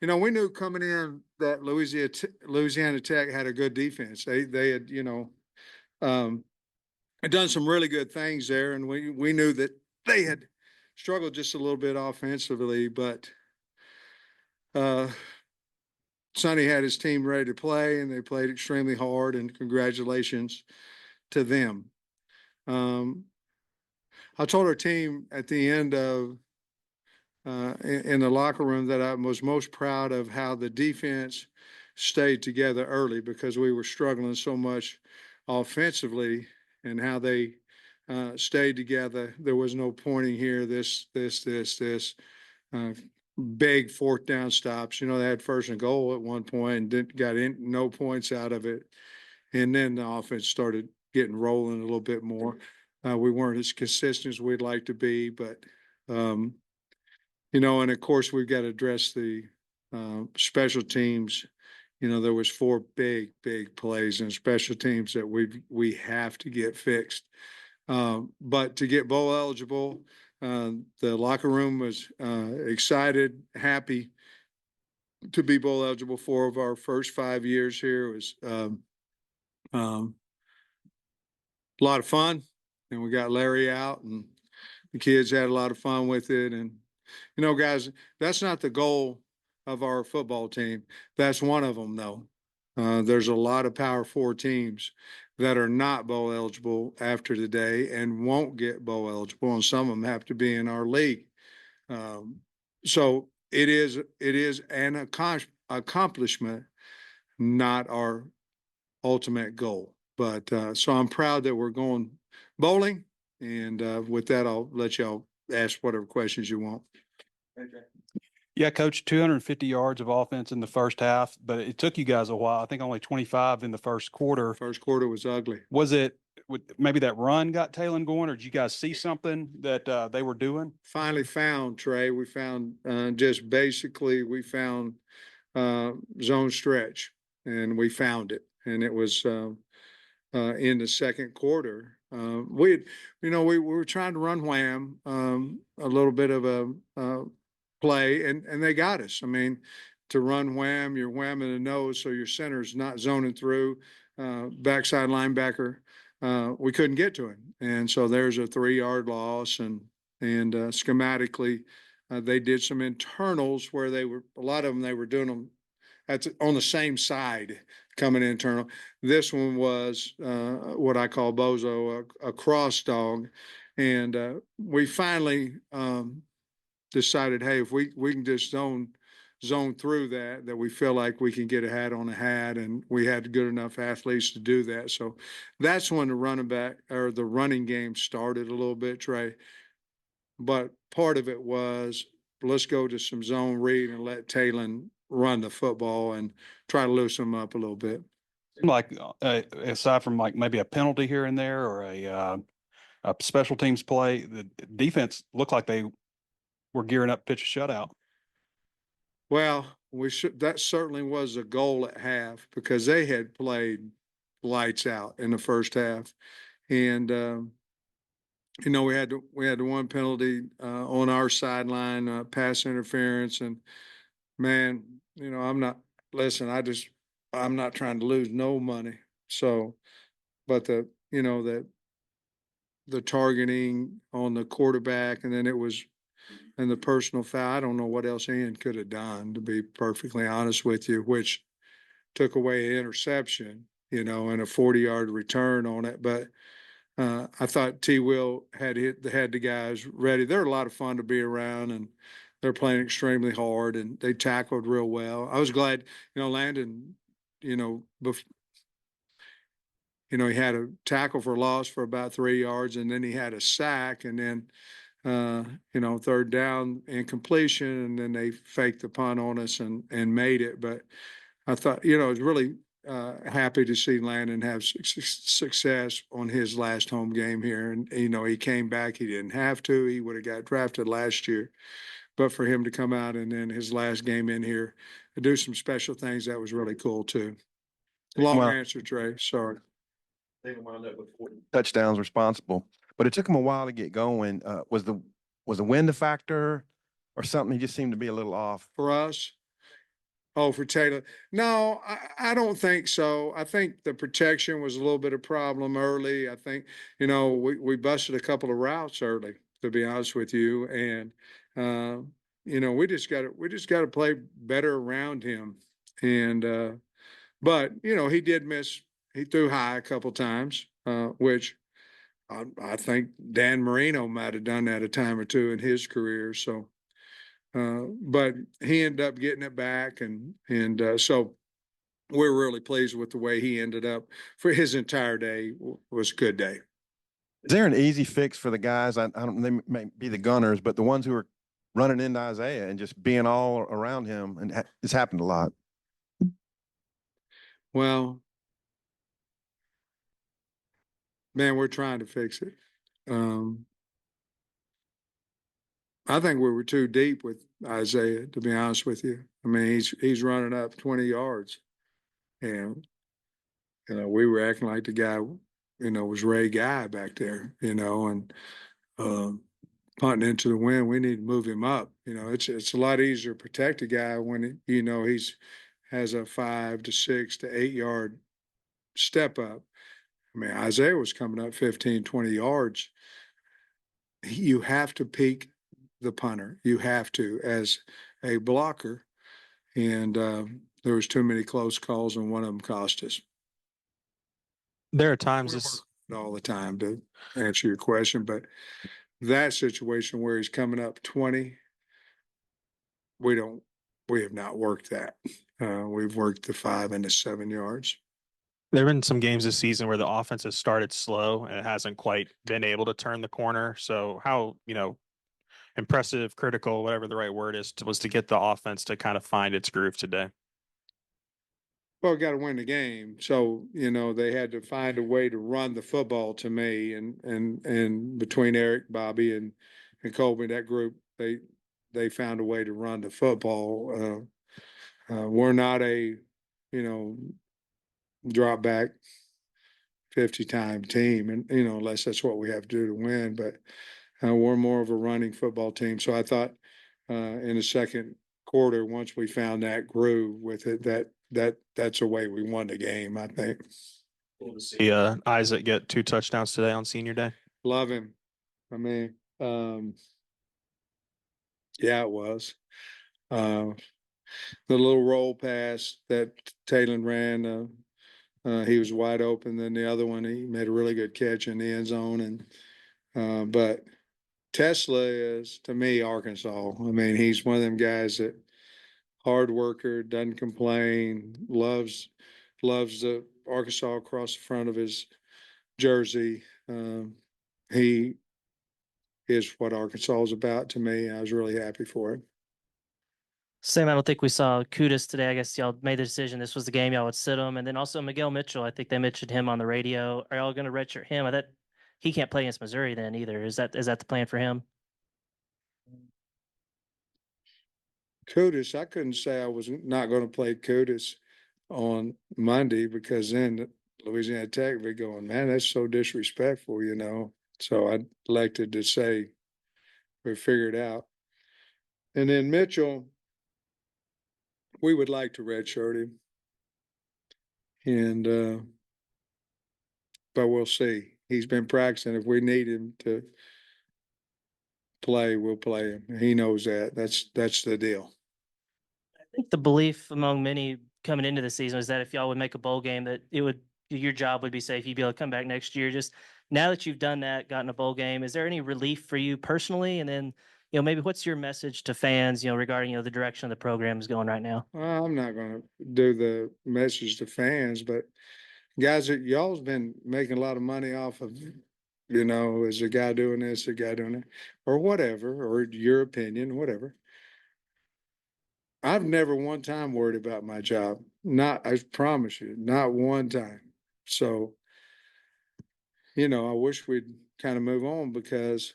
we knew coming in that Louisiana Tech had a good defense. They had, had done some really good things there, and we knew that they had struggled just a little bit offensively, but Sonny had his team ready to play, and they played extremely hard, and congratulations to them. I told our team at the end of in the locker room that I was most proud of how the defense stayed together early because we were struggling so much offensively, and how they stayed together. There was no pointing here, this. Big fourth down stops. They had first and goal at one point and didn't got no points out of it. And then the offense started getting rolling a little bit more. We weren't as consistent as we'd like to be, but and of course we've got to address the special teams. There was 4 big plays in special teams that we have to get fixed. But to get bowl eligible, the locker room was excited, happy to be bowl eligible. 4 of our first 5 years here. It was a lot of fun, and we got Larry out, and the kids had a lot of fun with it. And guys, that's not the goal of our football team. That's one of them, though. There's a lot of Power 4 teams that are not bowl eligible after today and won't get bowl eligible, and some of them have to be in our league. So it is an accomplishment, not our ultimate goal. But so I'm proud that we're going bowling, and with that, I'll let y'all ask whatever questions you want. Okay. Yeah, Coach, 250 yards of offense in the first half, but it took you guys a while. I think only 25 in the first quarter. First quarter was ugly. Was it maybe that run got Talon going, or did you guys see something that they were doing? Finally found, Trey. We found we found zone stretch, and we found it. And it was in the second quarter. We were trying to run wham, a little bit of a play, and they got us. I mean, to run wham, you're whamming the nose, so your center's not zoning through. Backside linebacker, we couldn't get to him, and so there's a 3-yard loss. And schematically, they did some internals where a lot of them they were doing them on the same side, coming internal. This one was what I call bozo, a cross dog, and we finally decided, hey, if we can just zone through that we feel like we can get a hat on a hat, and we had good enough athletes to do that. So that's when the running game started a little bit, Trey. But part of it was, let's go to some zone read and let Talon run the football and try to loosen them up a little bit. Like aside from like maybe a penalty here and there, or a special teams play, the defense looked like they were gearing up to pitch a shutout. Well, that certainly was a goal at half, because they had played lights out in the first half. And we had the one penalty on our sideline, pass interference. And man, I'm not trying to lose no money. So, but the targeting on the quarterback, and then it was, and the personal foul, I don't know what else Ian could have done, to be perfectly honest with you, which took away an interception, and a 40-yard return on it. But I thought T. Will had the guys ready. They're a lot of fun to be around, and they're playing extremely hard, and they tackled real well. I was glad, Landon, he had a tackle for loss for about 3 yards, and then he had a sack, and then third down incompletion, and then they faked the punt on us and made it. But I thought, I was really happy to see Landon have success on his last home game here. And, he came back. He didn't have to. He would have got drafted last year. But for him to come out and then his last game in here to do some special things, that was really cool, too. Long answer, Trey. Sorry. They wound up with 40 touchdowns responsible, but it took him a while to get going. Was the wind a factor or something? He just seemed to be a little off. For us, Oh, for Taylor. No, I don't think so. I think the protection was a little bit of problem early. I think, we busted a couple of routes early, to be honest with you. And, we just got to play better around him. And, but, he did miss, he threw high a couple times, which I think Dan Marino might have done that a time or two in his career. So, but he ended up getting it back, and so we're really pleased with the way he ended up for his entire day. Was a good day. Is there an easy fix for the guys? I don't, they may be the gunners, but the ones who are running into Isaiah and just being all around him, and it's happened a lot. Well, man, we're trying to fix it. I think we were too deep with Isaiah, to be honest with you. I mean, he's running up 20 yards, and we were acting like the guy, was Ray Guy back there, and punting into the wind. We need to move him up. It's a lot easier to protect a guy when he's has a 5 to 6 to 8 yard step up. I mean, Isaiah was coming up 15, 20 yards. You have to peak the punter. You have to as a blocker. And there was too many close calls, and one of them cost us. There are times this All the time to answer your question, but that situation where he's coming up 20, we have not worked that. We've worked the 5 and the 7 yards. there have been some games this season where the offense has started slow and it hasn't quite been able to turn the corner. So how, impressive, critical, whatever the right word is, was to get the offense to kind of find its groove today? Well, got to win the game. So, they had to find a way to run the football to me, and between Eric, Bobby, and Colby, that group, they found a way to run the football. We're not a, drop back 50-time team, and, unless that's what we have to do to win, but we're more of a running football team. So I thought in the second quarter, once we found that groove with it, that's the way we won the game, I think. See Isaac get 2 touchdowns today on senior day. Love him. I mean, yeah, it was. The little roll pass that Taylor ran, he was wide open. Then the other one, he made a really good catch in the end zone. But Tesla is, to me, Arkansas. I mean, he's one of them guys that hard worker, doesn't complain, loves the Arkansas across the front of his jersey. He is what Arkansas is about to me. I was really happy for him. Sam, I don't think we saw Kudus today. I guess y'all made the decision this was the game y'all would sit him. And then also Miguel Mitchell, I think they mentioned him on the radio. Are y'all going to redshirt him? I thought he can't play against Missouri then either. Is that the plan for him? Kudus, I couldn't say I was not going to play Kudus on Monday, because then Louisiana Tech would be going, man, that's so disrespectful, So I elected to say we figured out. And then Mitchell, we would like to redshirt him. And but we'll see. He's been practicing. If we need him to play, we'll play him. He knows that. That's the deal. I think the belief among many coming into the season was that if y'all would make a bowl game, that your job would be safe. You'd be able to come back next year. Just now that you've done that, gotten a bowl game, is there any relief for you personally? And then, maybe what's your message to fans, regarding, the direction of the program is going right now? Well, I'm not going to do the message to fans, but guys, y'all's been making a lot of money off of, is a guy doing this, a guy doing that, or whatever, or your opinion, whatever. I've never one time worried about my job. I promise you, not one time. So, I wish we'd kind of move on, because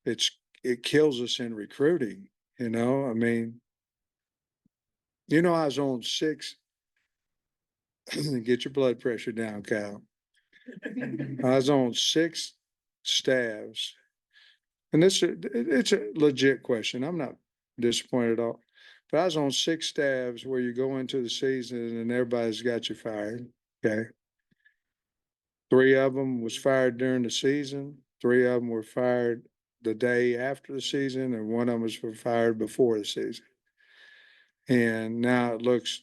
it kills us in recruiting, I mean, I was on 6. Get your blood pressure down, Kyle. I was on 6 staffs, and it's a legit question. I'm not disappointed at all. but I was on 6 staffs where you go into the season and everybody's got you fired. Okay. 3 of them was fired during the season. 3 of them were fired the day after the season, and 1 of them was fired before the season. And now it looks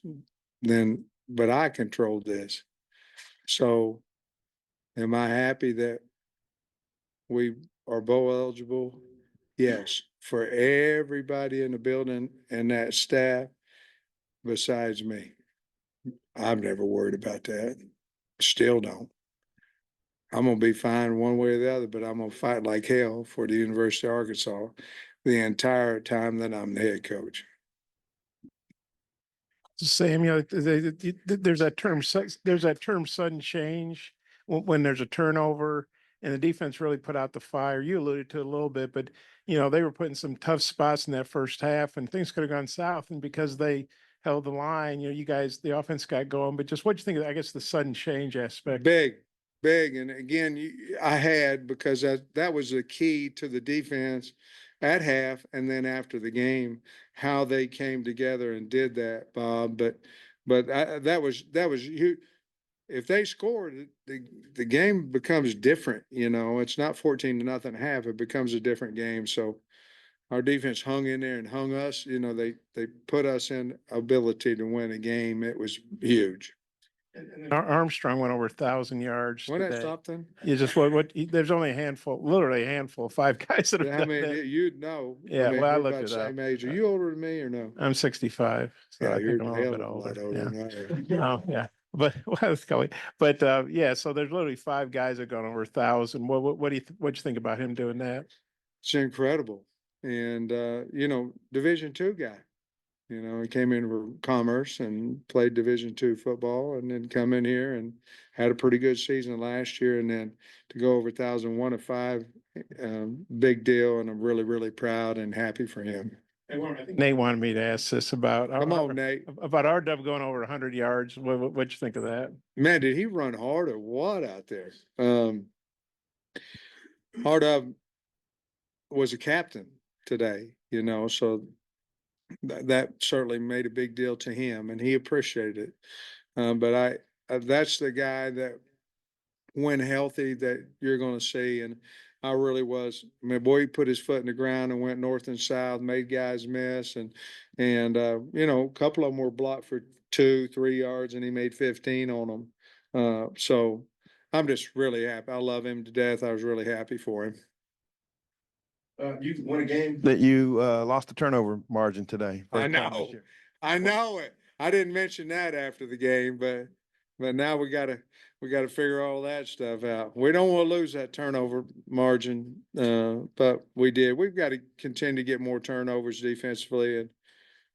then, but I controlled this. So am I happy that we are bowl eligible? Yes, for everybody in the building and that staff besides me. I've never worried about that. Still don't. I'm gonna be fine one way or the other, but I'm gonna fight like hell for the University of Arkansas the entire time that I'm the head coach. Sam, there's that term, sudden change when there's a turnover and the defense really put out the fire. You alluded to it a little bit, but they were put in some tough spots in that first half and things could have gone south. And because they held the line, you guys, the offense got going, but just what you think of, I guess, the sudden change aspect? Big. And again, I had, because that was the key to the defense at half and then after the game, how they came together and did that, Bob. But that was huge. If they scored, the game becomes different. It's not 14-0 at half. It becomes a different game. So our defense hung in there and hung us. They put us in ability to win a game. It was huge. And Armstrong went over 1,000 yards Wasn't that today. something? You just there's only a handful, literally a handful, 5 guys that have How done many? that. You'd know. Yeah, well, I we're looked about it the up. same age. Are you older than me or no? I'm 65, so Yeah, I you're think I'm a a hell little of bit a lot older. older Yeah. than I am. Oh, yeah. But but yeah, so there's literally 5 guys that gone over 1,000. What do you think about him doing that? It's incredible. And Division II guy. He came in for commerce and played Division II football, and then come in here and had a pretty good season last year. And then to go over 1,001 of 5, big deal. And I'm really, really proud and happy for him. I think Nate wanted me to ask this about Come on, Nate. about RW going over 100 yards. What'd you think of that? Man, did he run hard or what out there? RW was a captain today, so that certainly made a big deal to him, and he appreciated it. But that's the guy that, when healthy, that you're going to see. And I really was. I mean, boy, he put his foot in the ground and went north and south, made guys miss, and a couple of them were blocked for 2-3 yards, and he made 15 on them. So I'm just really happy. I love him to death. I was really happy for him. You won a game that you lost the turnover margin today. I First time this know. year. I know it. I didn't mention that after the game, but now we gotta figure all that stuff out. We don't want to lose that turnover margin, but we did. We've got to continue to get more turnovers defensively,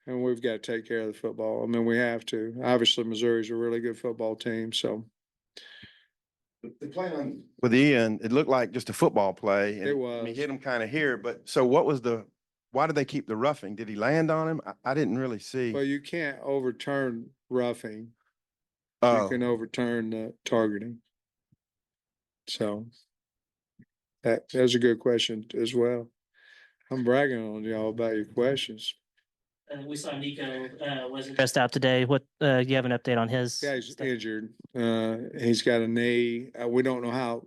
and we've got to take care of the football. I mean, we have to. Obviously, Missouri's a really good football team, so. The play on with Ian, it looked like just a football play. And, It was. And he hit him kind of here, but so why did they keep the roughing? Did he land on him? I didn't really see. Well, you can't overturn roughing. You Oh, can overturn the targeting. So that's a good question as well. I'm bragging on y'all about your questions. We saw Nico wasn't dressed out today. What you have an update on his? Guy's stuff? injured. He's got a knee. We don't know how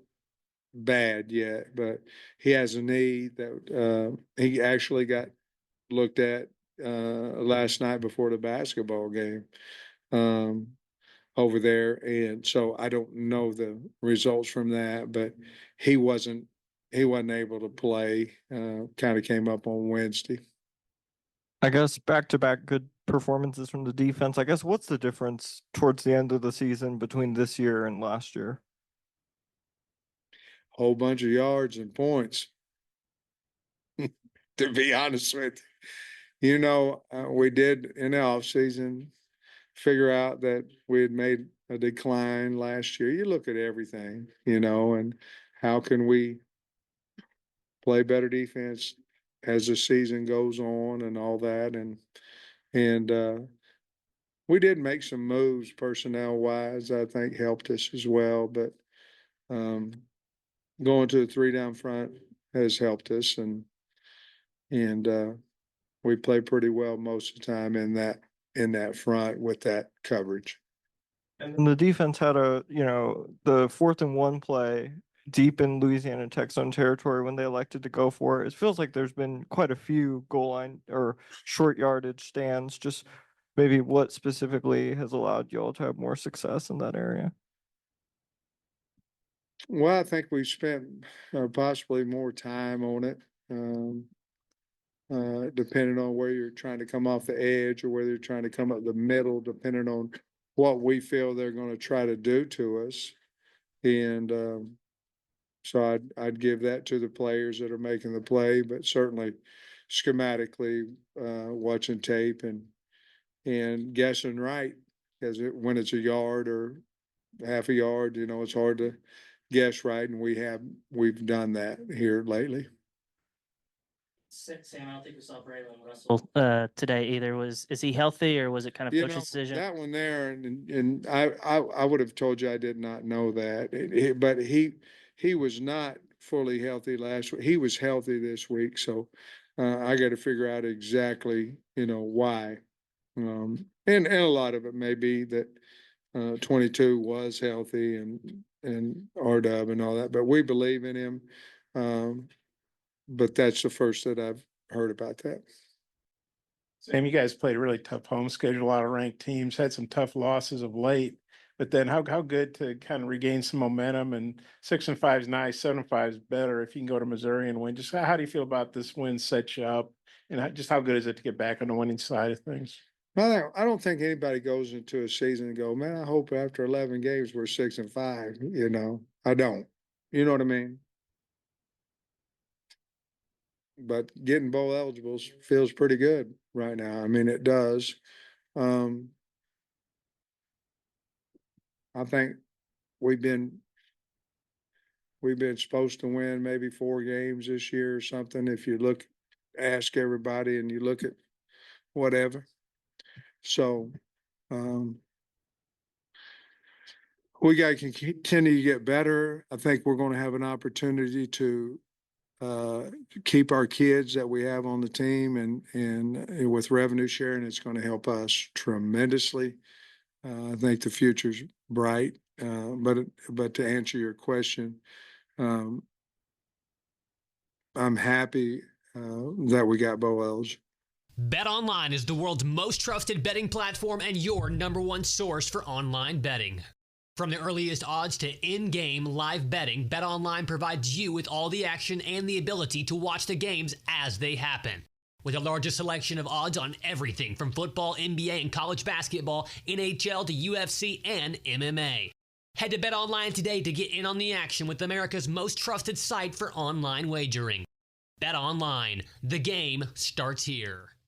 bad yet, but he has a knee that he actually got looked at last night before the basketball game over there. And so I don't know the results from that, but he wasn't able to play. Kind of came up on Wednesday. I guess back-to-back good performances from the defense. I guess what's the difference towards the end of the season between this year and last year? Whole bunch of yards and points. To be honest with you, we did in the offseason figure out that we had made a decline last year. You look at everything, and how can we play better defense as the season goes on and all that. And we did make some moves personnel wise, I think helped us as well. But going to the 3 down front has helped us, and we play pretty well most of the time in that front with that coverage. And the defense had the 4th and 1 play deep in Louisiana Tech zone territory when they elected to go for it. It feels like there's been quite a few goal line or short yardage stands. Just maybe what specifically has allowed y'all to have more success in that area? Well, I think we've spent possibly more time on it, depending on where you're trying to come off the edge or whether you're trying to come up the middle, depending on what we feel they're going to try to do to us. And so I'd give that to the players that are making the play, but certainly schematically watching tape and guessing right, because when it's a yard or half a yard, it's hard to guess right, and we've done that here lately. Sam, I don't think we saw Braylon Russell today either. Is he healthy or was it kind of coach's decision? That one there, and I would have told you I did not know that, but he was not fully healthy last week. He was healthy this week, so I got to figure out exactly why, and a lot of it may be that 22 was healthy and R-Dub and all that, but we believe in him. But that's the first that I've heard about that. Sam, you guys played a really tough home schedule, a lot of ranked teams, had some tough losses of late, but then how good to kind of regain some momentum, and 6-5 is nice, 7-5 is better if you can go to Missouri and win. Just how do you feel about this win set you up, and just how good is it to get back on the winning side of things? I don't think anybody goes into a season and go, man, I hope after 11 games we're 6-5. I don't. You know what I mean? But getting bowl eligible feels pretty good right now. I mean, it does. I think we've been supposed to win maybe 4 games this year or something. If you ask everybody and you look at whatever. So, we got to continue to get better. I think we're going to have an opportunity to keep our kids that we have on the team, and with revenue sharing, it's going to help us tremendously. I think the future's bright. But to answer your question, I'm happy that we got bowl eligible. BetOnline is the world's most trusted betting platform and your #1 source for online betting. From the earliest odds to in-game live betting, BetOnline provides you with all the action and the ability to watch the games as they happen. With the largest selection of odds on everything from football, NBA, and college basketball, NHL to UFC and MMA. Head to BetOnline today to get in on the action with America's most trusted site for online wagering. BetOnline, the game starts here.